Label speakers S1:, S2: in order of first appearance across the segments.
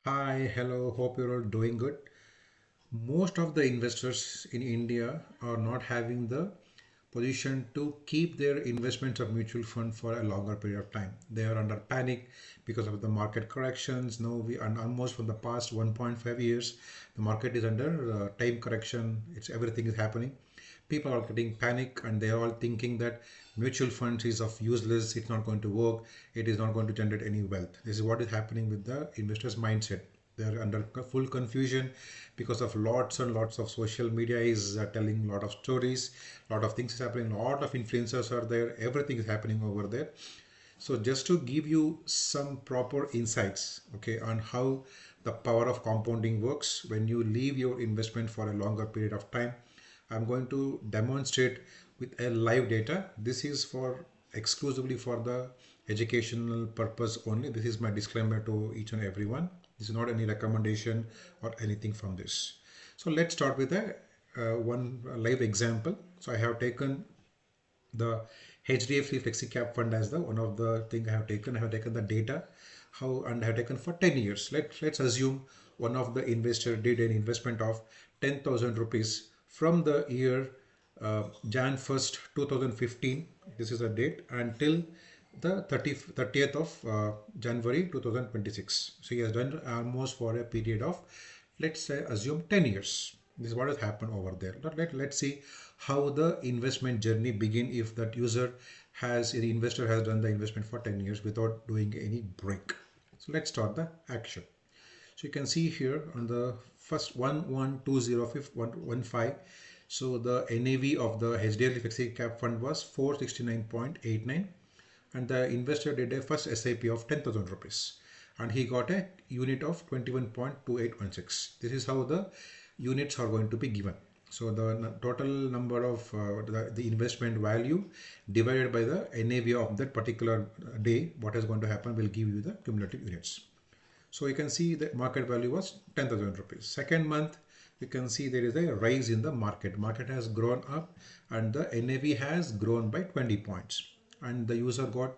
S1: Hi, hello, hope you're all doing good. Most of the investors in India are not having the position to keep their investments of mutual fund for a longer period of time. They are under panic because of the market corrections. Now we are almost from the past 1.5 years, the market is under time correction. It's everything is happening. People are getting panic and they are all thinking that mutual funds is of useless. It's not going to work. It is not going to generate any wealth. This is what is happening with the investors' mindset. They are under full confusion because of lots and lots of social media is telling a lot of stories, lot of things is happening, lot of influencers are there, everything is happening over there. So just to give you some proper insights, okay, on how the power of compounding works when you leave your investment for a longer period of time, I'm going to demonstrate with a live data. This is for exclusively for the educational purpose only. This is my disclaimer to each and everyone. This is not any recommendation or anything from this. So let's start with a one live example. So I have taken the HDFC Flexicap fund as the one of the thing I have taken. I have taken the data how and I have taken for 10 years. Let's assume one of the investor did an investment of 10,000 rupees from the year Jan 1st 2015. This is a date until the 30th of January 2026. So he has done almost for a period of, let's say, assume 10 years. This is what has happened over there. Let's see how the investment journey begin if that user has, the investor has done the investment for 10 years without doing any break. So let's start the action. So you can see here on the first 112015. So the NAV of the HDFC Flexi Cap Fund was 469.89 and the investor did a first SIP of 10,000 rupees and he got a unit of 21.2816. This is how the units are going to be given. So the total number of the investment value divided by the NAV of that particular day, what is going to happen will give you the cumulative units. So you can see the market value was 10,000 rupees. Second month, you can see there is a rise in the market. Market has grown up and the NAV has grown by 20 points. And the user got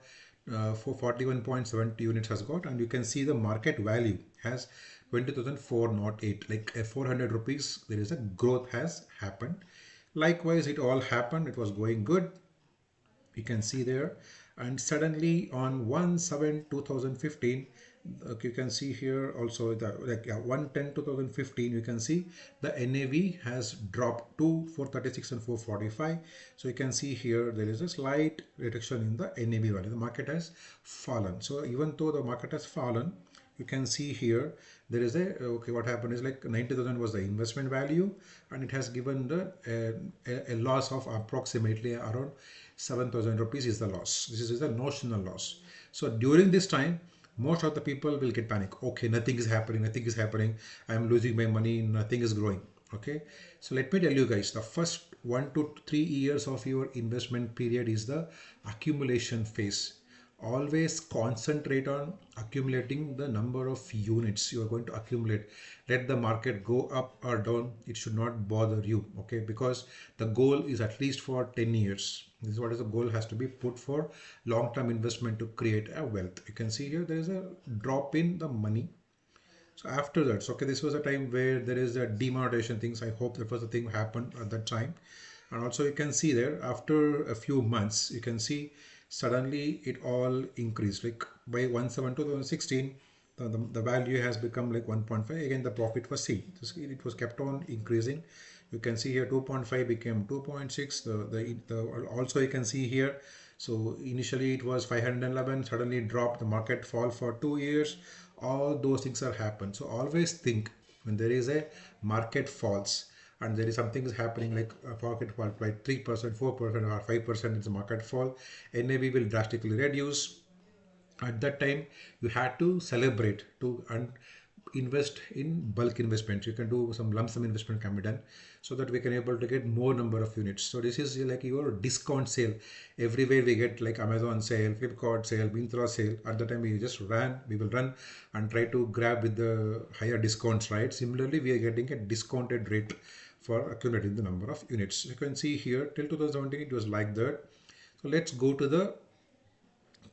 S1: for 41.70 units has got, and you can see the market value has 20,408, like a 400 rupees. There is a growth has happened. Likewise, it all happened. It was going good, you can see there, and suddenly on 1/7/2015, you can see here also the like 1/10/2015, you can see the NAV has dropped to 436 and 445. So you can see here there is a slight reduction in the NAV value. The market has fallen. So even though the market has fallen, you can see here there is a, okay, what happened is like 90,000 was the investment value and it has given the a loss of approximately around 7,000 rupees is the loss. This is a notional loss. So during this time, most of the people will get panic. Okay, nothing is happening, nothing is happening. I am losing my money, nothing is growing. Okay, so let me tell you guys, the first 1 to 3 years of your investment period is the accumulation phase. Always concentrate on accumulating the number of units you are going to accumulate. Let the market go up or down, it should not bother you, okay, because the goal is at least for 10 years. This is what is the goal has to be put for long-term investment to create a wealth. You can see here there is a drop in the money. So after that, so okay, this was a time where there is a demonetization things. I hope that was the thing happened at that time. And also you can see there after a few months, you can see suddenly it all increased like by 1/7/2016. The value has become like 1.5. Again, the profit was seen. It was kept on increasing. You can see here 2.5 became 2.6. The also you can see here. So initially it was 511, suddenly it dropped, the market fall for 2 years. All those things are happened. So always think when there is a market falls and there is something is happening like a market fall by 3%, 4% or 5% in the market fall, NAV will drastically reduce. At that time you had to celebrate to and invest in bulk investments. You can do some lump sum investment can be done so that we can able to get more number of units. So this is like your discount sale. Everywhere we get like Amazon sale, Flipkart sale, Myntra sale. At the time we will run and try to grab with the higher discounts, right? Similarly, we are getting a discounted rate for accumulating the number of units. You can see here till 2017 it was like that. So let's go to the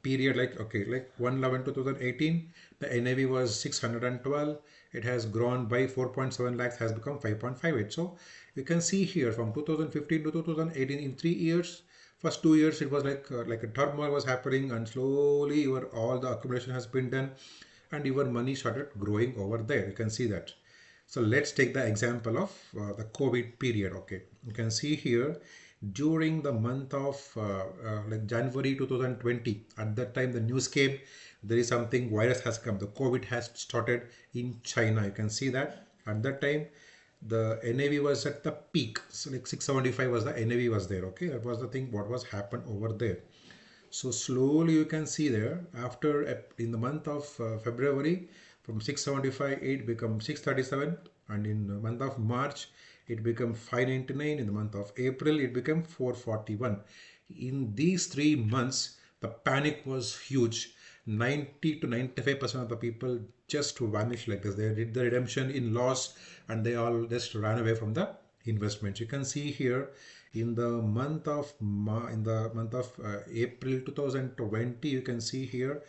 S1: period, like okay, like 1/11/2018, the NAV was 612. It has grown by 4.7 lakhs, has become 5.58. So you can see here from 2015 to 2018, in 3 years, first 2 years it was like a turmoil was happening, and slowly your all the accumulation has been done, and your money started growing over there. You can see that. So let's take the example of the COVID period. Okay, you can see here during the month of like January 2020. At that time, the news came there is something virus has come. The COVID has started in China. You can see that at that time the NAV was at the peak. So like 675 was the NAV was there. Okay, that was the thing. What was happened over there? So slowly you can see there after in the month of February, from 675 it become 637, and in the month of March it became 599. In the month of April it became 441. In these 3 months the panic was huge. 90 to 95% of the people just vanished like this. They did the redemption in loss, and they all just ran away from the investments. You can see here in the month of April 2020, you can see here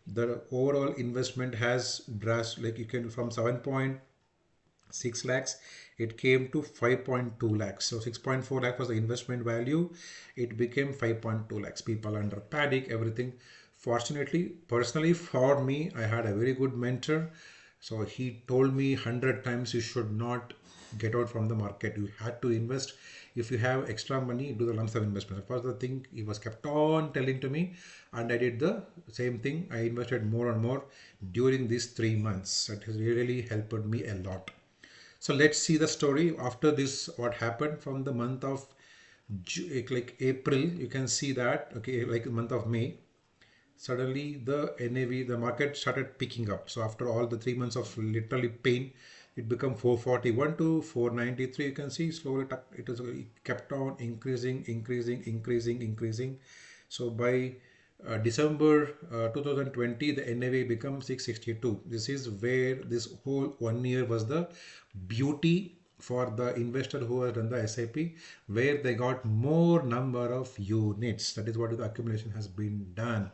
S1: the overall investment has drastically, like you can, from 7.6 lakhs it came to 5.2 lakhs. So 6.4 lakh was the investment value, it became 5.2 lakhs. People under panic, everything. Fortunately, personally for me, I had a very good mentor. So he told me 100 times you should not get out from the market. You had to invest. If you have extra money, do the lump sum investment. That was the thing he was kept on telling to me, and I did the same thing. I invested more and more during these 3 months. That has really helped me a lot. So let's see the story after this. What happened from the month of like April? You can see that okay, like the month of May. Suddenly the NAV, the market started picking up. So after all the 3 months of literally pain, it became 441 to 493. You can see slowly it kept on increasing. So by December 2020, the NAV became 662. This is where this whole 1 year was the beauty for the investor who has done the SIP, where they got more number of units. That is what the accumulation has been done.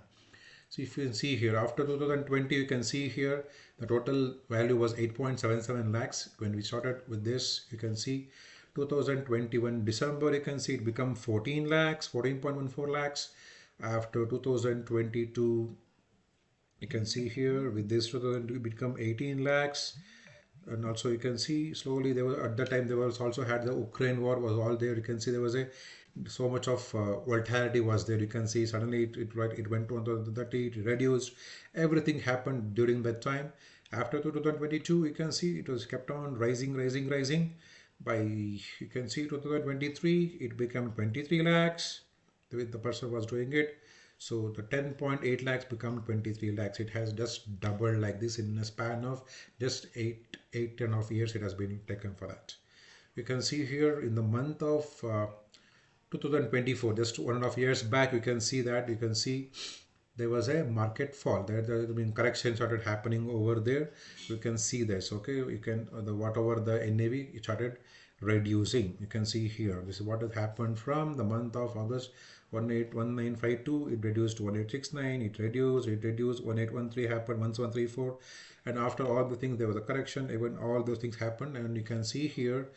S1: So if you can see here after 2020, you can see here the total value was 8.77 lakhs when we started with this. You can see 2021 December, you can see it become 14 lakhs, 14.14 lakhs. After 2022, you can see here with this 2022 it become 18 lakhs. And also you can see slowly there was at that time there was also had the Ukraine war was all there. You can see there was a so much of volatility was there. You can see suddenly it went to 130, it reduced. Everything happened during that time. After 2022, you can see it was kept on rising. By you can see 2023, it became 23 lakhs. The person was doing it. So the 10.8 lakhs become 23 lakhs. It has just doubled like this in a span of just 8.5 years. It has been taken for that. You can see here in the month of 2024, just 1.5 years back, you can see that there was a market fall. There been correction started happening over there. You can see this. Okay, you can the whatever the NAV it started reducing. You can see here. This is what has happened from the month of August. 181952, it reduced to 1869, it reduced 1813 happened, 1134, and after all the things there was a correction. Even all those things happened, and you can see here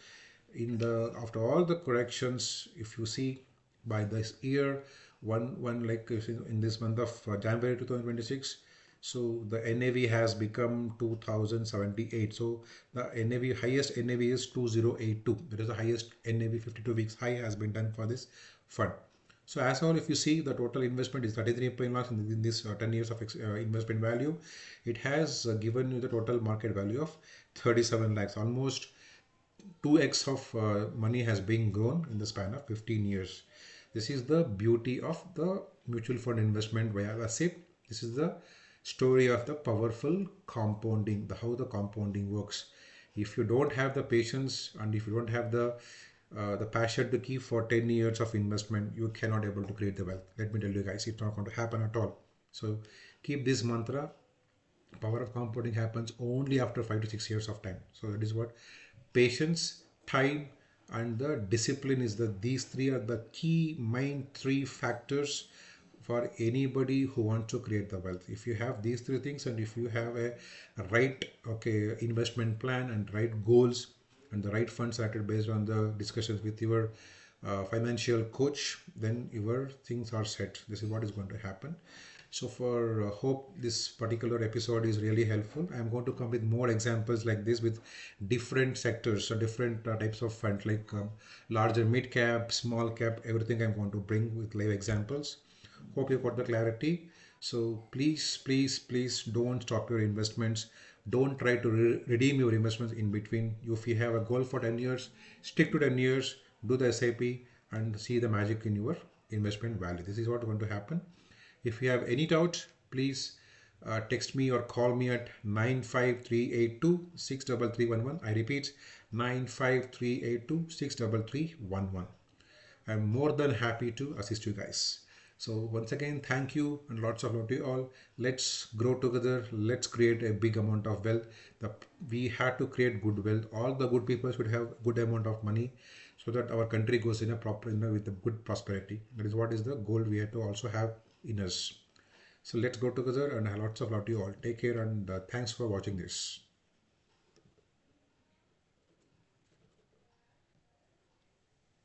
S1: in the after all the corrections, if you see by this year one like in this month of January 2026, so the NAV has become 2078. So the NAV highest NAV is 2082. That is the highest NAV. 52 weeks high has been done for this fund. So as all, if you see the total investment is 33 lakhs in this 10 years of investment value, it has given you the total market value of 37 lakhs. Almost 2x of money has been grown in the span of 15 years. This is the beauty of the mutual fund investment via SIP. This is the story of the powerful compounding, how the compounding works. If you don't have the patience and if you don't have the passion to keep for 10 years of investment, you cannot able to create the wealth. Let me tell you guys, it's not going to happen at all. So keep this mantra. Power of compounding happens only after 5 to 6 years of time. So that is what patience, time, and the discipline is these three are the key main three factors for anybody who wants to create the wealth. If you have these three things, and if you have a right investment plan and right goals and the right funds selected based on the discussions with your financial coach, then your things are set. This is what is going to happen. So for hope this particular episode is really helpful. I'm going to come with more examples like this with different sectors, so different types of funds, like larger mid cap, small cap, everything I'm going to bring with live examples. Hope you got the clarity. So please don't stop your investments. Don't try to redeem your investments in between. If you have a goal for 10 years, stick to 10 years, do the SIP and see the magic in your investment value. This is what is going to happen. If you have any doubt, please text me or call me at 95382 I repeat, 95382 I'm more than happy to assist you guys. So once again, thank you and lots of love to you all. Let's grow together. Let's create a big amount of wealth. We have to create good wealth. All the good people should have good amount of money so that our country goes in a proper, with a good prosperity. That is what is the goal we have to also have in us. So let's go together and lots of love to you all. Take care and thanks for watching this.